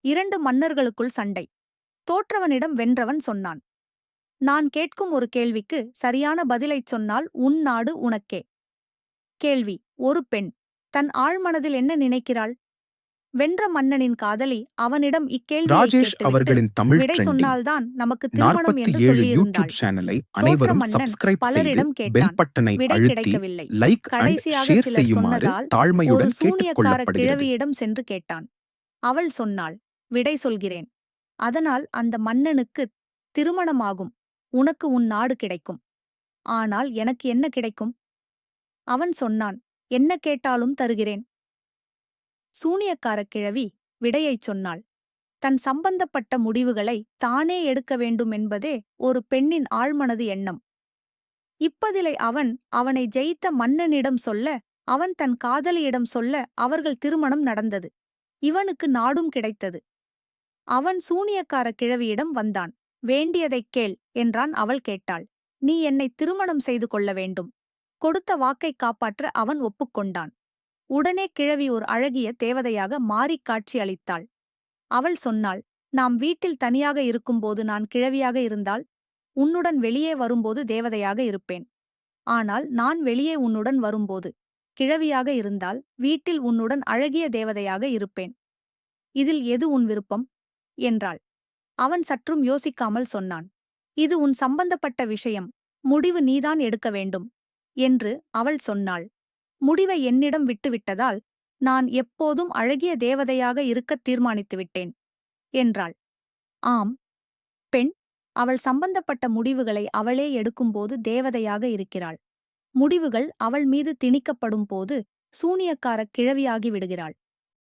2 மன்னர்களுக்குள் சண்டை. தோற்றவனிடம் வென்றவன் சொன்னான், நான் கேட்கும் ஒரு கேள்விக்கு சரியான பதிலைச் சொன்னால் உன் நாடு உனக்கே. கேள்வி: ஒரு பெண் தன் ஆழ்மனதில் என்ன நினைக்கிறாள்? வென்ற மன்னனின் காதலி அவனிடம் இக்கேள்வியைக் ராஜேஷ் கேட்டுவிட்டு, அவர்களின் தமிழ் விடை ட்ரெண்டிங் சொன்னால்தான் நமக்கு திருமணம் என்று 47 சொல்லியிருந்தாள். யூடியூப் சேனலை தோற்ற அனைவரும் மன்னன் சப்ஸ்கிரைப் செய்து பலரிடம் பெல் கேட்டான். பட்டனை விடை அழுத்தி கிடைக்கவில்லை. லைக் அண்ட் கடைசியாக ஷேர் சிலர் செய்யுமாறு சொன்னதால் ஒரு தாழ்மையுடன் சூனியக்கார கேட்டுக்கொள்ளப்படுகிறது. கிழவியிடம் சென்று கேட்டான். அவள் சொன்னாள், விடை சொல்கிறேன். அதனால் அந்த மன்னனுக்கு திருமணமாகும். உனக்கு உன் நாடு கிடைக்கும். ஆனால் எனக்கு என்ன கிடைக்கும்? அவன் சொன்னான், என்ன கேட்டாலும் தருகிறேன். சூனியக்காரக் கிழவி விடையைச் சொன்னாள். தன் சம்பந்தப்பட்ட முடிவுகளை தானே எடுக்க வேண்டுமென்பதே ஒரு பெண்ணின் ஆழ்மனது எண்ணம். இப்பதிலை அவன் அவனை ஜெயித்த மன்னனிடம் சொல்ல, அவன் தன் காதலியிடம் சொல்ல அவர்கள் திருமணம் நடந்தது. இவனுக்கு நாடும் கிடைத்தது. அவன் சூனியக்காரக் கிழவியிடம் வந்தான். வேண்டியதைக் கேள் என்றான். அவள் கேட்டாள், நீ என்னை திருமணம் செய்து கொள்ள வேண்டும். கொடுத்த வாக்கைக் காப்பாற்ற அவன் ஒப்புக்கொண்டான். உடனே கிழவி ஒரு அழகிய தேவதையாக மாறிக் காட்சி அளித்தாள். அவள் சொன்னாள், நாம் வீட்டில் தனியாக இருக்கும்போது நான் கிழவியாக இருந்தால், உன்னுடன் வெளியே வரும்போது தேவதையாக இருப்பேன். ஆனால் நான் வெளியே உன்னுடன் வரும்போது கிழவியாக இருந்தால் வீட்டில் உன்னுடன் அழகிய தேவதையாக இருப்பேன். இதில் எது உன் விருப்பம்? என்றாள். அவன் சற்றும் யோசிக்காமல் சொன்னான், இது உன் சம்பந்தப்பட்ட விஷயம். முடிவு நீதான் எடுக்க வேண்டும். என்று அவள் சொன்னாள். முடிவை என்னிடம் விட்டுவிட்டதால் நான் எப்போதும் அழகிய தேவதையாக இருக்கத் தீர்மானித்துவிட்டேன். என்றாள். ஆம், பெண் அவள் சம்பந்தப்பட்ட முடிவுகளை அவளே எடுக்கும்போது தேவதையாக இருக்கிறாள். முடிவுகள் அவள் மீது திணிக்கப்படும் போது சூனியக்காரக் கிழவியாகி விடுகிறாள்.